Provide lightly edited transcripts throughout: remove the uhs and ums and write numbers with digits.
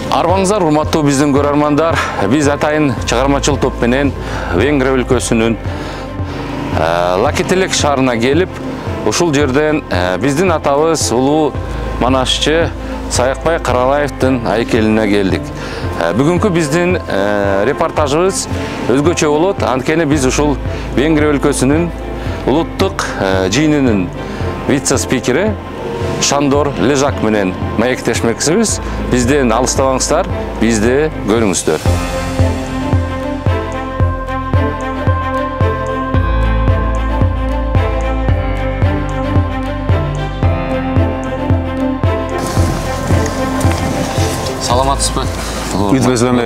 Арбаңыздар, урматтуу биздин көрөрмандар, биз атайын чыгармачыл топ менен Венгрия өлкөсүнүн Лакителек шаарына келип, ушул жерден биздин атабыз улуу манашчы Саякбай Каралаевдин айкелине келдик. Бүгүнкү биздин репортажыбыз өзгөчө болот, анткени биз ушул Венгрия өлкөсүнүн улуттук жыйынынын вице-спикери Шандор Лежак менен маектешмекчибиз. Бизден алыстабаңыздар, бизди көрүңүздөр. Саламатсызбы? Üdvözlöm,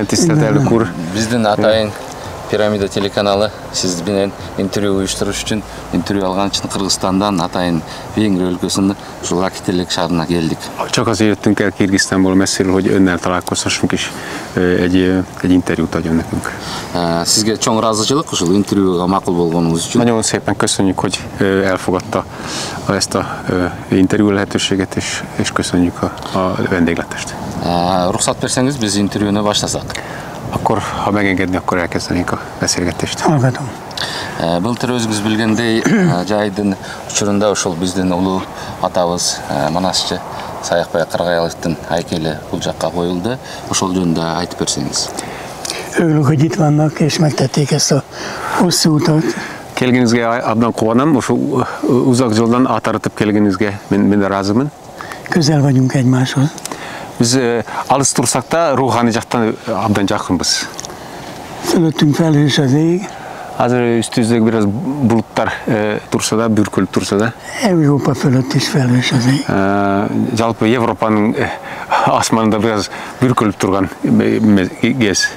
tisztelt úr. Биздин атайын Пирамида телеканалы сиз менен интервью уюштуруш үчүн интервью алган үчүн Кыргызстандан атайын Венгрия өлкөсүнүн ушул Лакителек шаарына келдик. Csak azért jöttünk el Kirgisztánból messziről, hogy önnel találkozhassunk és egy interjút adjon nekünk. Sizge чоң ыраазычылык ушул интервьюга макул болгонуңуз үчүн. Nagyon szépen köszönjük, hogy elfogadta ezt a interjú lehetőséget, és köszönjük a vendégletest. Ruxsat берсеңиz, биз интервьюну баштасак. Akkor, ha megengedni, akkor elkezdenénk a beszélgetést. Hallgatom. Былтыр өзүңүз билгендей, жайдын учурунда ошол биздин улуу атабыз манасчы Саякбай Каралаевдин айкели бул жакка коюлду. Ошол жөнүндө айтып берсеңиz. Örülök, hogy itt vannak, és megtették ezt a hosszú utat. Kelgenizge abdan quvonam, o'sha uzak yo'ldan ataritib kelganingizga men roziman. Közel vagyunk egymáshoz. Biz alis tursak da ruhani jaqdan abdan yaqinmiz. Fölöttünk felhős az ég. Hozir üstümüzdeki biraz bulutlar tursa da, bürkülüp tursa da. Európa fölött is felhős az ég. Жалпы Европаның asmanında biraz bürkülüp turgan gez.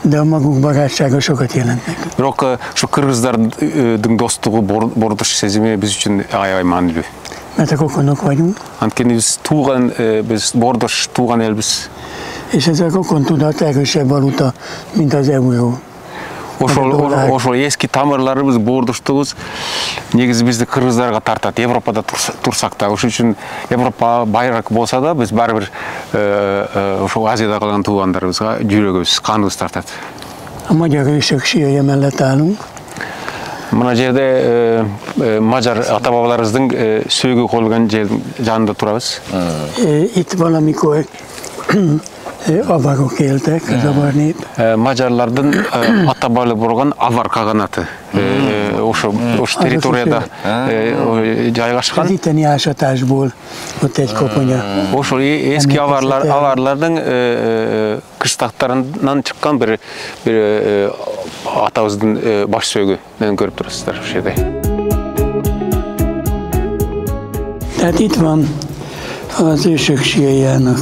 De a maguk barátsága sokat jelent nekünk. Biroq shu qirg'izlarning do'stligi, bordish sezimi biz uchun ajoyib ma'noli. Mert a rokonok vagyunk. Antkeni biz bordish tug'an elbiz. És ez a rokon tudat erősebb valuta, mint az euró. Ошол эски тамырларыбыз, бордуштугубуз негизи бизди кыргыздарга тартат. Европада турсак да, ошол үчүн Европа байраак болсо да, биз баары бир ошол Азияда калган туугандарыбызга жүрөгүбүз, каныбыз тартат. A magyar ősök sírja mellett állunk. Мына жерде мажар ата-бабаларыбыздын сөөгү коюлган жердин жанында турабыз. Itt valamikor avarok éltek, az avar nép. Macarlardın ata-baba bo'lgan avar kaganatı. Oşo territoriyada joylashgan. Az itteni ásatásból ott egy koponya. Oşo eski avarlardan kışlaklarından çıkan bir atabыздын baş söөгү men görüp turasыздар şu жерде. Tehát itt van az ősök sírjának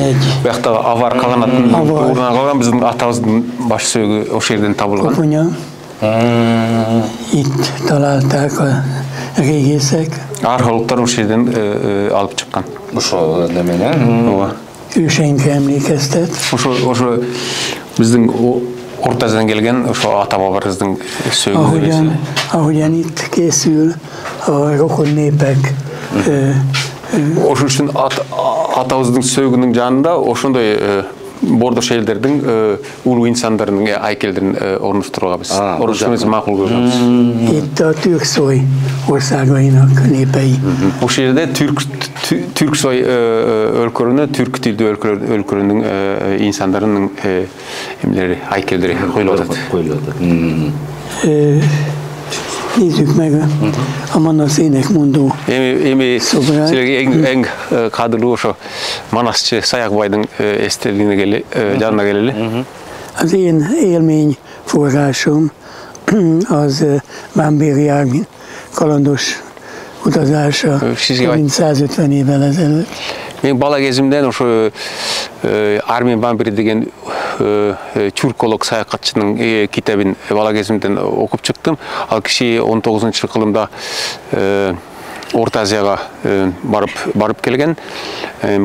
egy avar kaganatın oruna kalgan bizim atabыздын baş söөгү o жерден табылган. Koponya. Itt találták a régészek. Arheologlar o жерден alıp çıkkan. Ошо неменен? Őseinkre emlékeztet. Ошо биздин ortadan gelgen ошо ata-babamыздын söөгү. Ahogyan itt készül a rokon népek Ошол үчүн атабыздын сөөгүнүн жанында ошондой бордош элдердин улуу инсандардын айкелдерин орнуштурууга биз орнуштурууга макул көрүбүз. Itt a Türkszój országainak népei. Ошол жерде Türksоy өлкөлөрүнө, түрк тилдүү өлкөлөрүнүн инсандарынын эмелери, айкелдери коюлуп атат. Nézzük meg a Manasz énekmondó szobrát. Eng kadırlı ошо Manasçı Sayakbay'ın eszterliğine canına geleli. Az én élmény forrásom az Vámbéri Ármin kalandos utazása 150 évvel ezelőtt. Men bala gezimden ошо Armin Vámbéri деген türkolog sayakatçının kitabın bala gezimden okup çıktım. Al kişi 19. yılında Orta Aziyaga barıp kelgen.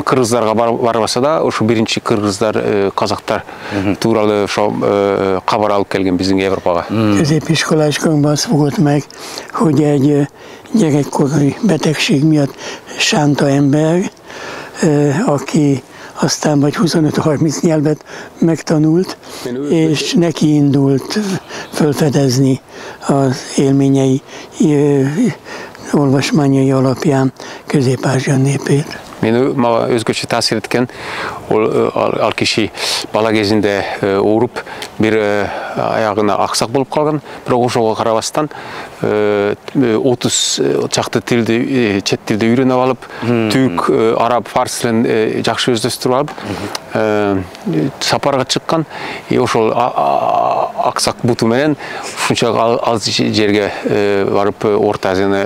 Kırgızlarga barбаса да, ошо биринчи кыргыздар, казактар тууралуу ошо кабар алып келген биздин Европага. Középiskolás korunkban fogott meg, hogy egy gyerekkori betegség miatt sánta ember aki aztán vagy 25-30 nyelvet megtanult, és neki indult felfedezni az élményei, olvasmányai alapján Közép-Ázsia népét. Мен өзгөчө таасир эткен ал киши бала кезинде ооруп бир аягына аксак болуп калган, бирок ошого карабастан 30 чакты тилди чет тилди үйрөнүп алып, түрк, араб, фарс тилин жакшы өздөштүрүп алып сапарга чыккан. Ошол аксак буту менен ушунчалык аз жерге барып Орта Азияны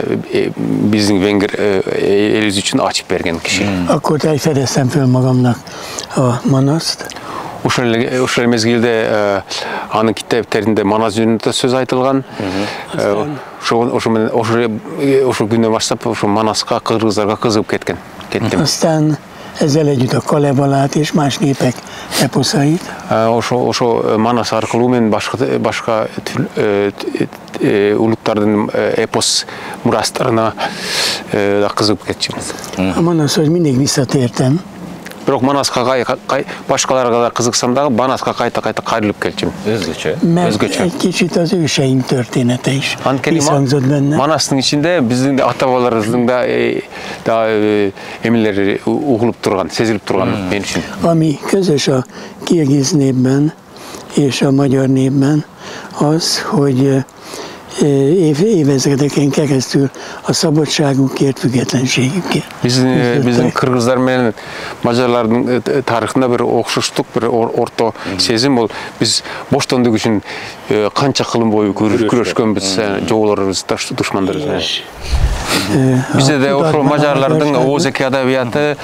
биздин венгер элибиз үчүн ачып берген киши. Akkor fedeztem föl magamnak a Manaszt. Ошол мезгилде анын китептеринде Манас жөнүндө сөз айтылган. Ошол күндөн баштап ошо Манаска кыргыздарга кызыгып кеттим. Aztán ezzel együtt a Kalevalát és más népek eposzait. Ошо Манас аркылуу мен башка улуттардын эпос мурастарына да кызыгып кеттим. A Manaszhoz mindig visszatértem. Бирок Манаска башкаларга да кызыксам дагы Манаска кайта кайрылып келчүм. Mert egy kicsit az őseink története is visszhangzott benne. Manastын ичинде биздин ата бабаларыбыздын да эмелери угулуп турган, сезилип турган мен үчүн. Ami közös a kirgiz népben és a magyar népben az, hogy évezredeken keresztül a szabadságukért, függetlenségükért. Биздин кыргыздар менен мажарлардын тарыхында бир окшоштук, бир орто сезим бул. Биз боштондук үчүн канча кылым бою күрөшкөнбүз, жоолорубуз, душмандарыбыз. Bizde de ошо мажарлардын озеки адабияты,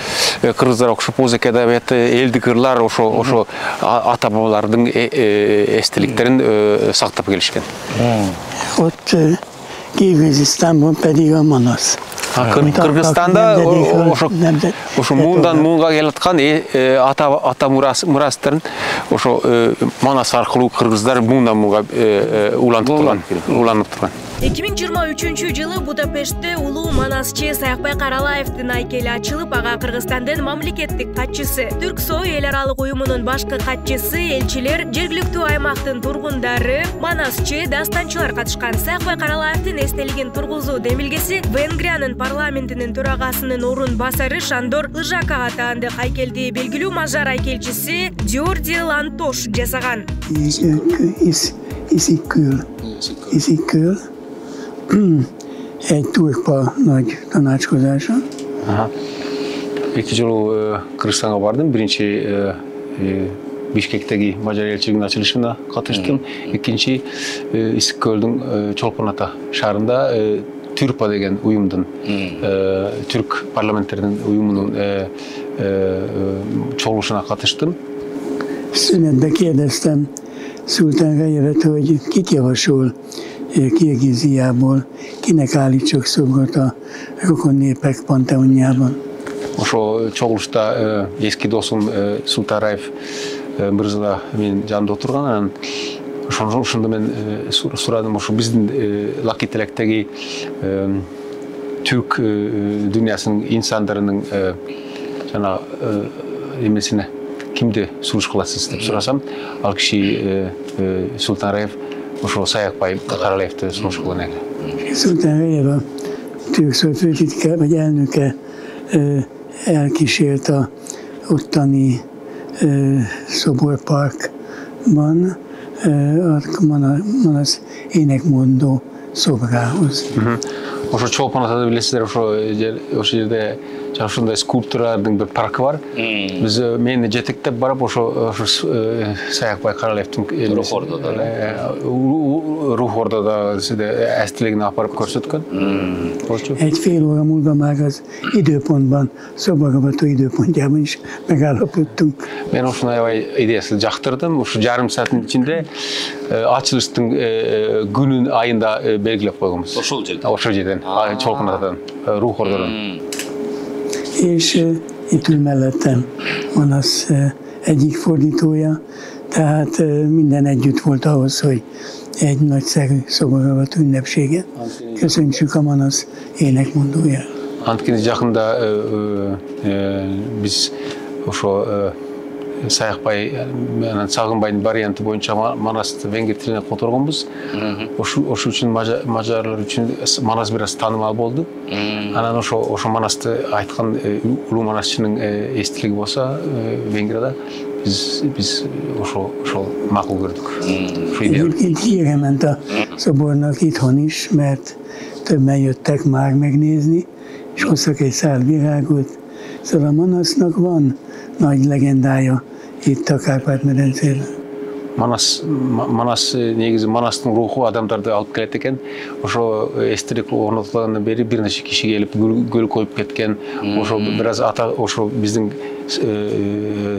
кыргыздар окшоп озеки адабияты, элдик ырлар ошо ата бабалардын эстеликтерин сактап келишкен. Ott Kirgizisztánban pedig a Manasz. Кыргызстанда ошо муундан муунга келаткан ата мурастарын ошо Манас аркылуу кыргыздар муундан муунга уланып турган. 2023 жылы Будапештте улуу манасчы Саякбай Каралаевдин айкели ачылып, ага Кыргызстандын мамлекеттик катчысы, Түрксой эл аралык уюмунун башкы катчысы, элчилер, жергиликтүү аймактын тургундары, манасчы, дастанчылар катышкан. Саякбай Каралаевдин эстелигин тургузуу демилгеси Венгриянын парламентинин төрагасынын орун басары Шандор Лыжакага атаандык айкелди белгилүү мажар айкелчиси Дьорди Лантош жасаган. Isikköl. Egy turkpa nagy tanácskozása. Эки жолу Кыргызстанга бардым. Биринчи Бишкектеги мажар элчилигинин ачылышына катыштым. Экинчи Исиккөлдүн Чолпон Ата шаарында Түрпа деген уюмдун, түрк парламенттеринин уюмунун чогулушуна катыштым. Szünetbe kérdeztem Szultán Gajevet, hogy kit javasol Kirgiziából, kinek állítsak szolgat a rokon népek panteonjában. Ошо чогулушта эски досум Султан Раев мырза менин жанымда отурган, анан ошондо мен сурадым, ошо биздин Лаки Телектеги түрк дүйнөсүнүн инсандарынын жана эмесине кимди сунуш кыласыз деп сурасам, ал киши Султан Раев ошо Саякбай Каралаевди сунуш кылган экен. Szultán Rajev a Türkszoj főtitkár vagy elnöke elkísért a ottani szoborparkban a Manasz énekmondó szobrához. Ошо Чолпон Атада билесиздер, ошо жерде ушундай скульптуралардын бир паркы бар. Биз мени жетектеп барып ошо Саякбай Каралаевдин рух ордада эстелигин апарып көрсөткөн. Egy fél óra múlva már az időpontban, szoboravató időpontjában is megállapodtunk. Мен ушундай аябай идеясын жактырдым. Ушу жарым сааттын ичинде ачылыштын күнүн айында белгилеп койгонбуз. Ошол жерден, Чолпон Атадан, рух ордодон. És itt ül mellettem Manasz egyik fordítója, tehát minden együtt volt ahhoz, hogy egy nagyszerű szoboravató ünnepséget köszöntsük a Manasz énekmondóját. Анткени жакында биз ошо Саякбай менен Сагынбайдын варианты боюнча Манасты венгер тилине которгонбуз. Ошол үчүн мажарлар үчүн Манас бир аз таанымал болду. Анан ошо Манасты айткан улуу манасчынын эстилиги болсо Венгрияда biz ошол макул көрдük. Egyébként hírre ment a szobornak itthon is, mert többen jöttek már megnézni, és hoztak egy szál virágot. Szóval a Manasznak van nagy legendája itt a Kárpát-medencében. Манас негизи Манастын руху адамдарды алып келет экен. Ошо эстелик орнотулгандан бери бир нече киши келип гүл коюп кеткен. Ошо бир аз ошо биздин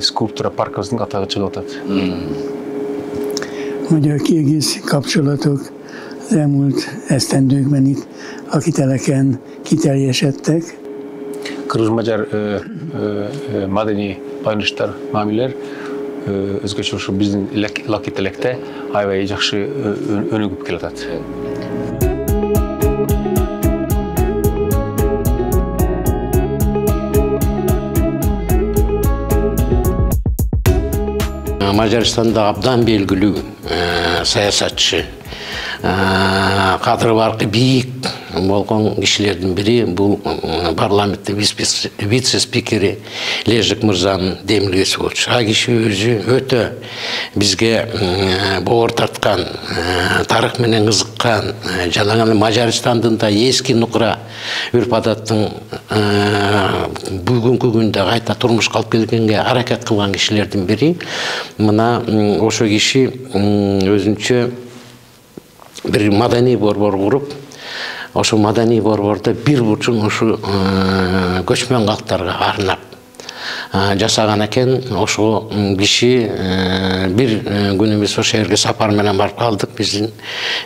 скульптура parkımızın atağı çıkıyordu. Magyar kirgiz kapcsolatok az elmúlt esztendőkben itt a kiteleken kiteljesedtek. Kırgız-Macar madeni paylaştar mamiler özgöçe ошо биздин лакителекте аябай жакшы өнүгүп келатат. Macaristanda abdan belgilүү саясатчы, кадыр баркы бийик болгон кишилердин бири бул парламенттин вице-спикери Лежик мырзанын демилгеси болчу. А киши өзү өтө бизге боор тарткан, тарых менен кызыккан, жана Мажаристандын да эски нукура үрп адаттын бүгүнкү күндө кайта турмушка алып келгенге аракет кылган кишилердин бири. Мына ошо киши өзүнчө bir madani borbor kurup, ошо madani борбордо бир бурчун ошо көчмөн калктарга арнап жасаган экен. Ошо киши бир күнү биз ошо жерге сапар менен барып калдык. Биздин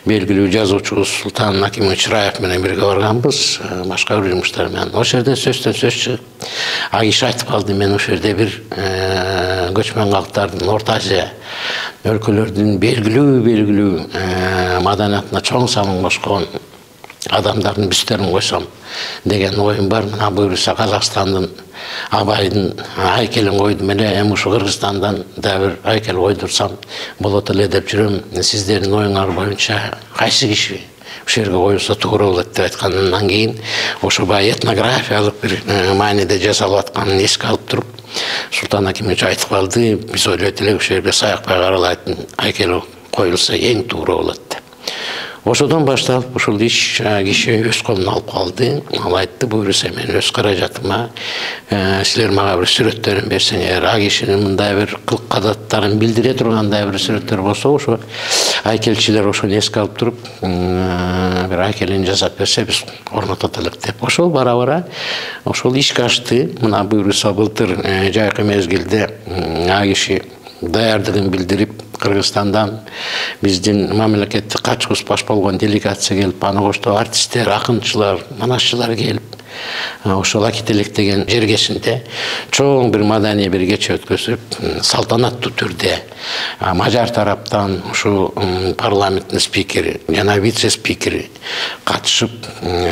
белгилүү жазуучубуз Султан Акимович Раев менен бирге барганбыз, башка бир жумуштар менен. Ошо жерде сөз чыгып, а киши айтып калды, мен ошо жерде бир көчмөн калктардын Орто Азия өлкөлөрдүн белгилүү маданиятына чоң салым кошкон адамдардын бюсттерин койсом деген оюм бар. Мына буюрса Казакстандын Абайдын айкелин койдум эле, эми ушу Кыргызстандан да бир айкел койдурсам болот эле деп жүрөм. Сиздердин оюңар боюнча кайсы киши ошол жерге коюлса туура болот деп айткандан кийин ошо баягы этнографиялык бир мааниде жасалып атканын эске алып туруп Султан Акимович айтып калды, биз ойлойт элек ошол жерге Саякбай Каралайдын айкели коюлса эң туура болот деп. Ошодон башталып ушул иш киши өз колуна алып калды. Ал айтты, буюрса мен өз каражатыма силер мага бир сүрөттөрүн берсеңер, а кишинин мындай бир кылык кадаттарын билдире тургандай бир сүрөттөр болсо, ошо айкелчилер ошону эске алып туруп бир айкелин жасап берсе биз орнотот элек деп. Ошол бара-бара ошол ишке ашты. Мына буюрса былтыр жайкы мезгилде а киши даярдыгын билдирип Кыргызстандан биздин мамлекеттик качкыс баш болгон делегация келип, аны коштоо артисттер, акынчылар, манасчылар келип, ошол Акителек деген жергесинде чоң бир маданий бир кече өткөзүп, салтанаттуу түрдө Мажар тараптан ушул парламенттин спикери жана вице-спикери катышып,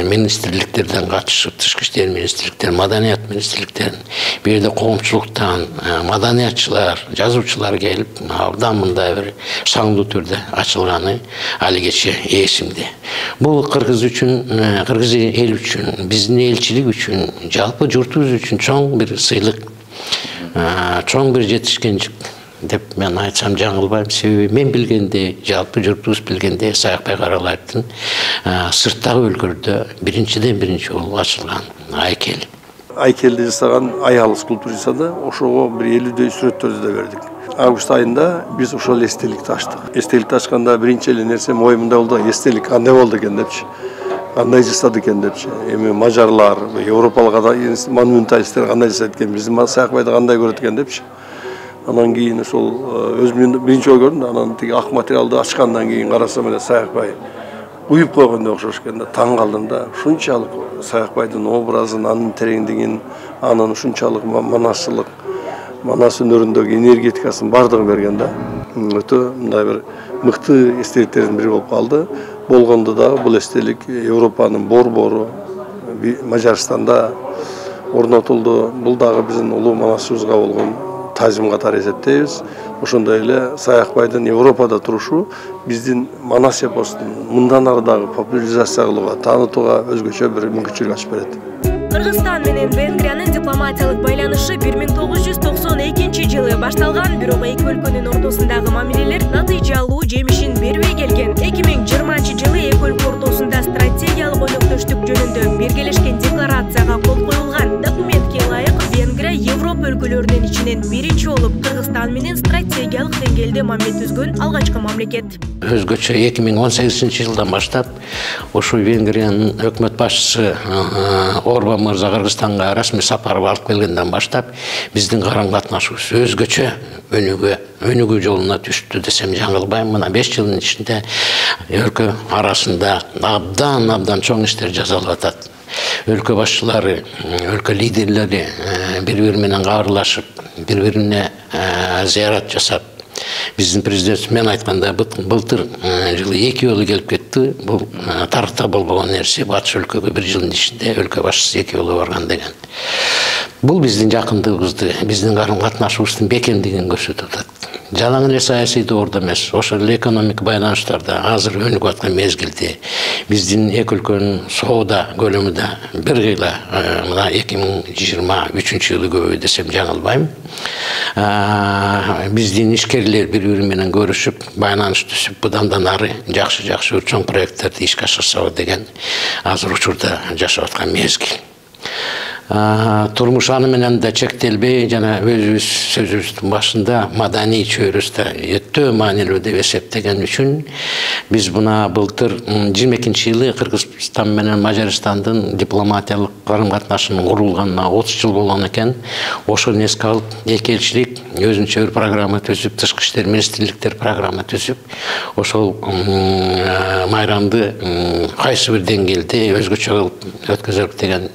министрликтерден катышып, тышкы иштер министрликтер, маданият министрликтерин, бир жерде коомчулуктан маданиятчылар, жазуучулар келип, абдан мындай бир шаңдуу түрдө ачылганы али кече эсимде. Бул кыргыз үчүн, кыргыз эл үчүн, биздин элчилик үчүн, жалпы журтубуз үчүн чоң бир сыйлык, чоң бир жетишкенчик деп мен айтсам жаңылбайм. Себеби мен билгенде, жалпы журтубуз билгенде Саякбай Каралайдын сырттагы өлкөлөрдө биринчи болуп ачылган айкел. Айкелди жасаган аял скульптура жасады. Ошого бир 50дөй сүрөттөрдү да бердик. Август айында биз ошол эстеликти ачтык. Эстеликти ачканда биринчи эле нерсе оюмда болду, эстелик кандай болду экен депчи. Кандай жасады экен депчи. Эми мажарлар, европалык монументалисттер кандай жасайт экен, биздин Саякбайды кандай көрөт экен депчи. Анан кийин ошол өзүмдүн биринчи ой көрдүм. Анан тиги ак материалды ачкандан кийин карасам эле Саякбай уюп койгондой окшош экен да, таң калдым да. Ушунчалык Саякбайдын образын, анын тереңдигин, анын ушунчалык манасчылык, манас өнөрүндөгү энергетикасын бардыгын берген да. Өтө мындай бир мыкты эстеликтердин бири болуп калды. Болгондо да бул эстелик Европанын борбору, Macaristanda орнотулду. Бул дагы биздин улуу Манасыбызга болгон тазим катары эсептейбиз. Ошондой эле Саякбайдын Европада турушу биздин Манас эпостун мындан ары дагы популяризация кылууга, таанытууга өзгөчө бир мүмкүнчүлүк ачып берет. Кыргызстан менен Венгриянын дипломатиялык байланышы 1992-жылы башталган, бирок эки өлкөнүн ортосундагы мамилелер натыйжалуу жемишин бербей келген. 2020-жылы эки өлкө ортосунда стратегиялык өнөктөштүк жөнүндө биргелешкен декларацияга кол коюлган. Документке ылайык Венгрия Европа өлкөлөрүнүн ичинен биринчи болуп Кыргызстан менен стратегиялык деңгээлде мамиле түзгөн алгачкы мамлекет. Өзгөчө 2018-жылдан баштап ошо Венгриянын өкмөт башчысы Орбан мырза Кыргызстанга расмий сапар алып келгенден баштап биздин карым-катнашыбыз өзгөчө өнүгүү жолуна түштү десем жаңылбайм. Мына 5 жылдын ичинде өлкө арасында абдан чоң иштер жасалып атат. Өлкө башчылары, өлкө лидерлери бири-бири менен кабарлашып, бири-бирине зыярат жасап, биздин президент мен айтканда былтыр жылы 2 жолу келип кетти. Бул тарыхта болбогон нерсе. Батыш өлкөгө 1 жылдын ичинде өлкө башчысы 2 жолу барган деген. Бул биздин жакындыгыбызды, биздин карым-катнашыбыздын бекемдигин көрсөтүп атат. Жалаң эле саясий доордо эмес, ошол эле экономик байланыштарда азыр өнүгүп аткан мезгилде биздин эки өлкөнүн соода көлөмү да бир кыйла мына 2023-жылы көбөйдү десем жаңылбайм. Биздин ишкерлер бири-бири менен көрүшүп, байланыш түзүп, будан ары жакшы чоң проекттерди ишке ашырсабы деген азыр учурда жашап аткан мезгил. Турмуш аны менен да чектелбей, жана өзүбүз сөзүбүздүн башында маданий чөйрөсүндө өтө маанилүү деп эсептеген үчүн биз мына былтыр 22-жылы Кыргызстан менен Мажарстандын дипломатиялык карым-катнашынын курулганына 30 жыл болгон экен. Ошону эске алып, эки элчилик өзүнчө бир программа түзүп, тышкы иштер министрликтер программа түзүп, ошол майрамды кайсы бир деңгээлде өзгөчө кылып өткөзөлүк деген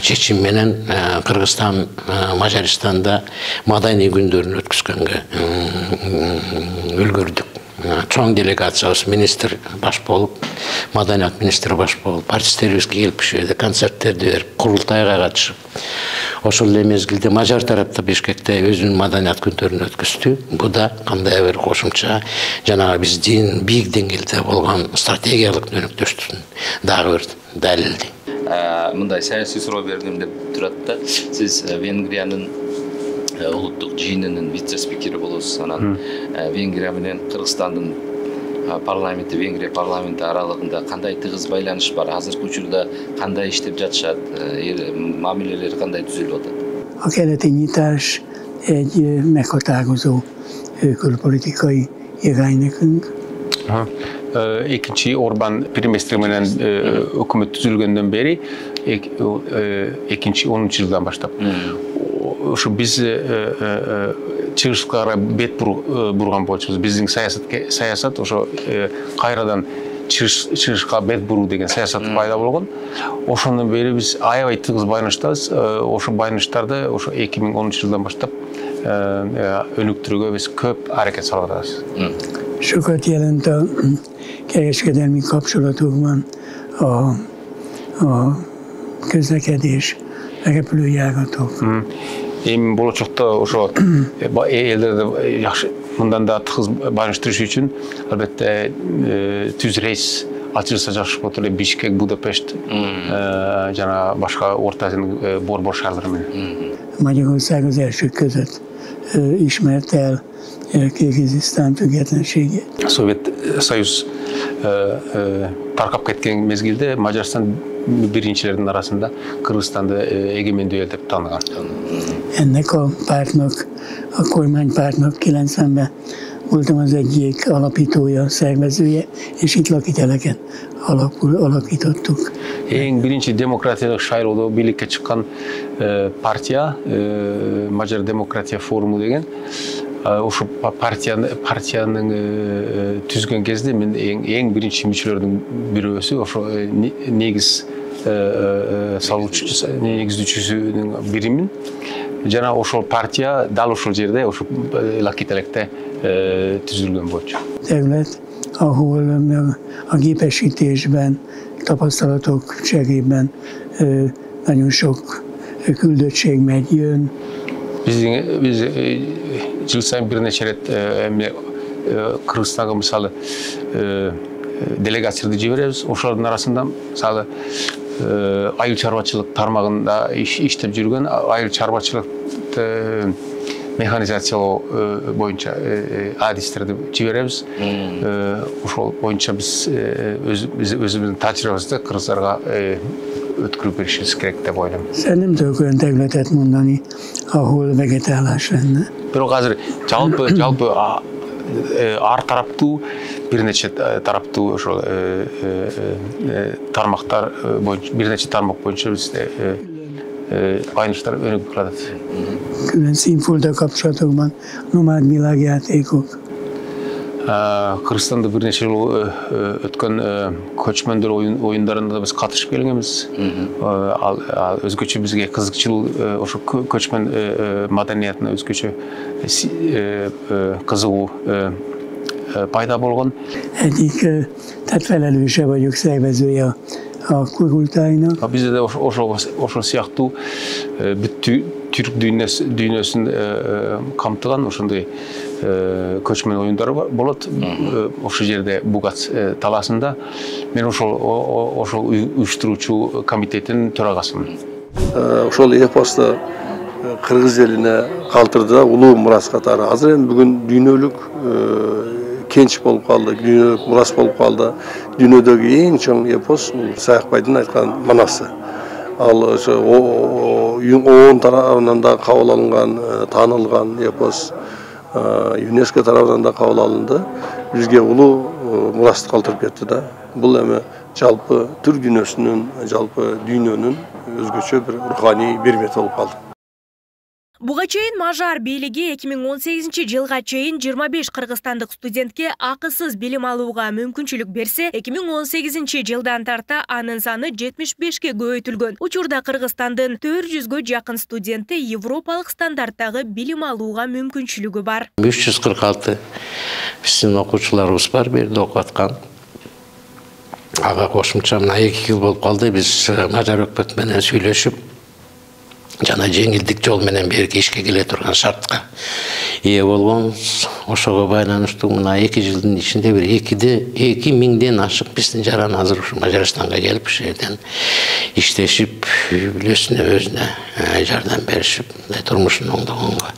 чечим менен Кыргызстан Мажарстанда маданий күндөрүн өткөзгөнгө үлгүрдүк. Чоң делегациябыз министр баш болуп, маданият министри баш болуп, артисттерибизге келип ушул концерттерди берип, курултайга катышып, ошол эле мезгилде Мажар тарапта Бишкекте өзүнүн маданият күндөрүн өткөздү. Бу да кандай бир кошумча жанагы биздин бийик деңгээлде болгон стратегиялык өнөктөштүктүн дагы бир далили. Мындай саясий суроо бердим деп турат да. Сиз Венгриянын улуттук жыйынынын вице-спикери болосуз. Анан Венгрия менен Кыргызстандын парламенти, Венгрия парламенти аралыгында кандай тыгыз байланыш бар? Азыркы учурда кандай иштеп жатышат? Мамилелер кандай түзүлүп атат? A keleti nyitás egy meghatározó külpolitikai irány nekünk. Экинчи Орбан премьер менен өкмөт түзүлгөндөн бери, 2010-жылдан баштап, ошо биз чыгышка карай бет бурган болчубуз. Биздин саясат ошо кайрадан чыгышка бет буруу деген саясат пайда болгон. Ошондон бери биз аябай тыгыз байланыштабыз. Ошо байланыштарды ошо 2010-жылдан баштап өнүктүрүүгө биз көп аракет салып атабыз. Sokat jelent a kereskedelmi kapcsolatokban a közlekedés, a repülőjáratok. Эми болочокто ошо элдерди жакшы мындан да тыгыз байланыштырыш үчүн албетте түз рейс ачылса жакшы болот эле. Бишкек, Будапешт жана башка Орта Азиянын борбор шаарлары менен. Magyarország az elsők között ismerte el Kirgizisztán függetlenségét. Совет Союз таркап кеткен мезгилде Мажарстан биринчилердин арасында Кыргызстанды эгемендүү эл деп тааныган. Ennek a pártnak, a kormánypártnak 90-ben voltam az egyik alapítója, szervezője, és itt lakiteleken alakítottuk. Эң биринчи демократиялык шайлоодо бийликке чыккан партия, Мажар демократия форуму деген, ошо партиянын түзгөн кезде мен эң биринчи мүчөлөрдүн бирөөсү, ошо негиз салуучусу, негиздүүчүсүнүн биримин. Жана ошол партия дал ошол жерде, ошо Лакителекте түзүлгөн болчу. Terület, ahol a gépesítésben tapasztalatok cserében nagyon sok küldöttség megy, jön. Biz жыл сайын bir neçe рет Kırgızстанға мысалы делегацияларды жібереміз. Ошолардың арасында мысалы айыл шаруашылық тармағында иштеп жүрген айыл шаруашылықты механизациялау боюнча адистерди жиберемиз. Ошол боюнча биз өзүбүздүн тажрыйбыбызды кыргыздарга ötkürüp verişiniz gerek de boylam. Sen nem tudok olyan területet mondani, ahol vegetálás lenne. Бирок азыр жалпы ар тараптуу бир нече тараптуу ошол тармактар боюнча бир нече тармак боюнча бизде aynışlar önük kıladı. Külön színfolda kapcsolatokban nomád világjátékok. Kırgızstanda bir neçe yıl ötken koçmender oyunlarında da biz katışıp gelgemiz. Özgöçü bizge kızıkçıl oşu koçmen madaniyatına özgöçü kızığı payda bolgan. Eddig, tehát felelőse vagyok, szervezője a kurultaynak. Bizde de oşo siyahtı Türk dünyasını kamtıgan oşunday koçmen oyunları болады. Ошол жерде Бугац таласында мен ошол уюштуруучу комитеттин төрагасымын. Ошол эпосто кыргыз элине калтырды улуу мурас катары. Азыр эми бүгүн дүйнөлүк кенч болуп калды, дүйнөлүк мурас болуп калды. Дүйнөдөгү эң чоң эпос Саякбайдын айткан манасы. Ал ошо ООН тарабынан да кабыл алынган, таанылган эпос. ЮНЕСКО тарабынан да кабыл алынды. Бизге улуу мурасты калтырып кетти да. Бул эми жалпы түрк дүйнөсүнүн, жалпы дүйнөнүн өзгөчө бир руханий бермети болуп калды. Буга чейин Мажар бийлиги 2018-жылга чейин 25 кыргызстандык студентке акысыз билим алууга мүмкүнчүлүк берсе, 2018-жылдан тарта анын саны 75-ке көбөйтүлгөн. Учурда Кыргызстандын 400гө жакын студенти европалык стандарттагы билим алууга мүмкүнчүлүгү бар. 546 биздин окуучуларыбыз бар, берде окуп аткан. Ага кошумча мына 2 жыл болуп калды, биз Мажар өкмөтү менен сүйлөшүп, жана жеңилдик жол менен берки ишке келе турган шартка ээ болгонбуз. Ошого байланыштуу мына 2 жылдын ичинде бир 2000ден ашык биздин жаран азыр ушу Мажарстанга келип, ошол жерден иштешип, үлөсүнө өзүнө жардам беришип, турмушун оңдогонго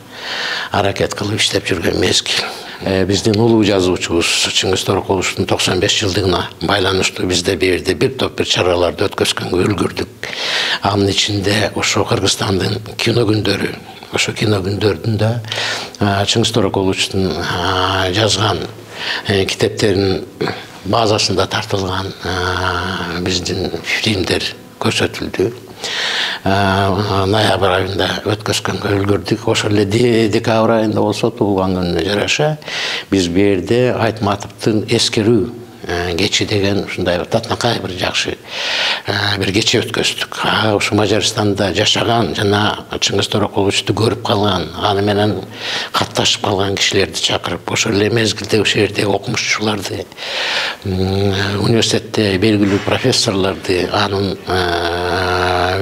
аракет кылып иштеп жүргөн мезгил. Биздин улуу жазуучубуз Чыңгыз Торокуловдун 95 жылдыгына байланыштуу бизде берди бир топ бир чараларды өткөзгөнгө үлгүрдүк. Анын ичинде ошо Кыргызстандын кино күндөрү, ошо кино күндөрүндө Чыңгыз Торокуловдун жазган китептеринин базасында тартылган биздин фильмдер көрсөтүлдү. Ноябрь айында өткөзгөнгө үлгүрдүк. Ошол эле декабрь айында болсо туулган күнүнө жараша биз берде Айтматовдун эскерүү кечи деген ушундай татынакай бир жакшы бир кече өткөздүк. Ушу Мажарстанда жашаган жана Чыңгыз Торокуловду көрүп калган, аны менен катташып калган кишилерди чакырып, ошол эле мезгилде ошол жерде окумуштууларды, университетте белгилүү профессорлорду, анын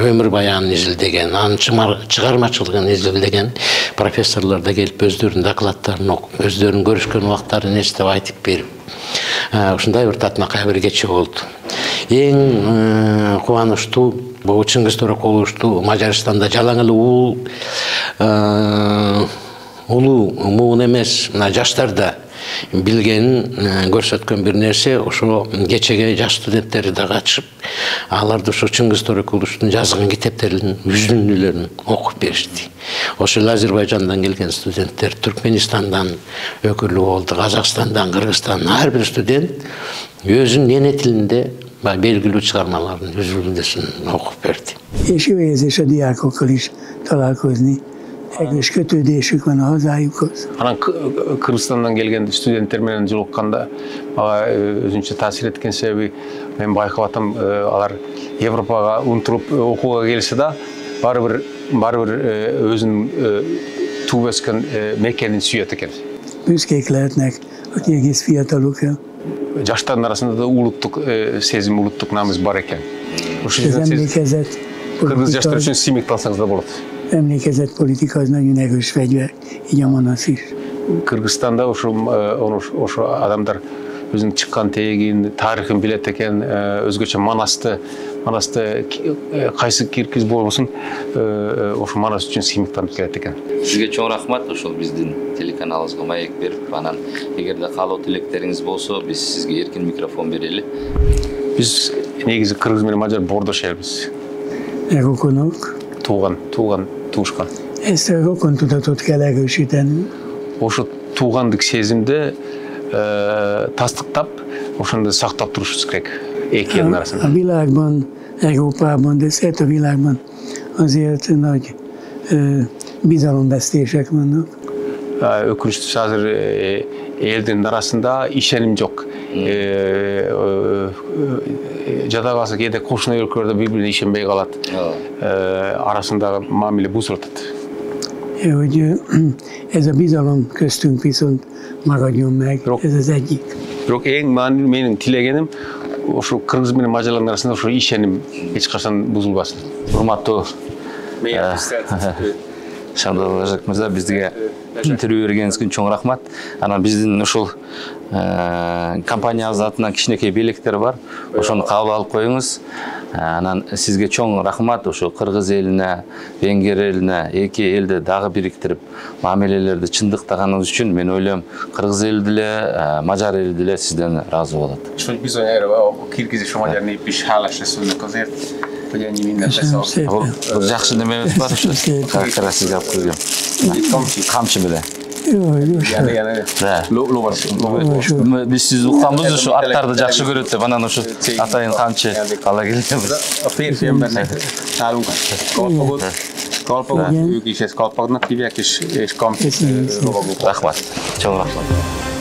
өмүр баянын изилдеген, анын чыгармачылыгын изилдеген профессорлор да келип өздөрүнүн докладдарын окуп, өздөрүнүн көрүшкөн убактарын эстеп айтып берип, ушундай бир татынакай бир кече болду. Эң кубанычтуу бул Чыңгыз Торокуловду Мажарстанда жалаң эле улуу муун эмес, мына жаштарда билгенин көрсөткөн бир нерсе, ошо кечеге жаш студенттер да катышып, аларды ошо Чыңгыз Торокуловдун жазган китептеринин үзүндүлөрүн окуп беришти. Ошол Азербайжандан келген студенттер, Түркменистандан өкүлү болду, Казакстандан, Кыргызстандан ар бир студент өзүнүн эне тилинде belgili çıkarmaların üzüldüsünü okup verdi. És jó érzés a diákokkal is találkozni. Erős kötődésük van a hazájukhoz. Anan Kırgızistan'dan gelgen studentler menен жолукканда мага өзүнчө таасир эткен себеби мен байкап атам, алар Европага унтуруп окууга келсе да баары бир өзүнүн тууп өскөн мекенин сүйөт экен. Büszkék lehetnek, aki egész fiatalok. жаштардын арасында да улуттук сезим, улуттук намыс бар экен. Ошол emlékezet кыргыз жаштар үчүн сыймыктансаңыз да болот. Emlékezet politika az nagyon erős fegyver, így a Manasz is. Кыргызстанда ошо адамдар өзүнүн чыккан тегин, тарыхын билет экен, өзгөчө Манасты кайсы киргиз болбосун, ошо Манас үчүн сыймыктанып келет экен. Сизге чоң рахмат ошол биздин телеканалыбызга маек берип, анан эгерде каалоо тилектериңиз болсо, биз сизге эркин микрофон берели. Биз негизи кыргыз менен мажар боордош элбиз. Rokonok. Туушкан. Ezt a rokontudatot kell erősíteni. Ошо туугандык сезимди тастыктап, ошондо сактап турушубуз керек эки элдин A арасында. világban, Európában, de szerte a világban azért nagy bizalomvesztések vannak. Өкүнүчтүүсү азыр элдин арасында ишеним жок. Жада калса кээде кошуна өлкөлөрдө бири-бирине ишенбей калат. Арасындагы мамиле бузулуп атат. Hogy ez a bizalom köztünk viszont maradjon meg, ez az egyik. Бирок эң менин тилегеним ошо кыргыз менен мажарлардын арасында ошо ишеним эч качан бузулбасын. Урматтуу Шандал Ажак мырза, бизге интервью бергениңиз үчүн чоң рахмат. Анан биздин ушул компаниябыз атынан кичинекей белектер бар. Ошону кабыл алып коюңуз. Анан сизге чоң рахмат ошо кыргыз элине, венгер элине, эки элди дагы бириктирип, мамилелерди чындыктаганыңыз үчүн мен ойлойм, кыргыз эли деле, мажар эли деле сизден ыраазы болот. Что bizonyára a kirgiz és a magyar nép is hálás lesz önnek azért, hogy ennyi mindent Köszönöm beszél. szépen. Бул жакшы немебиз бар ушу. Кара сизге алып келгем. Камчы менен. Lovas. Биз сиз укканбыз ушу аттарды жакшы көрөт деп, анан ушу атайын камчы ала келгенбиз. A férfiembernek nálunk kalpagok, ők is ezt kalpagnak hívják, és kamp lovagok. Рахмат. Чоң рахмат.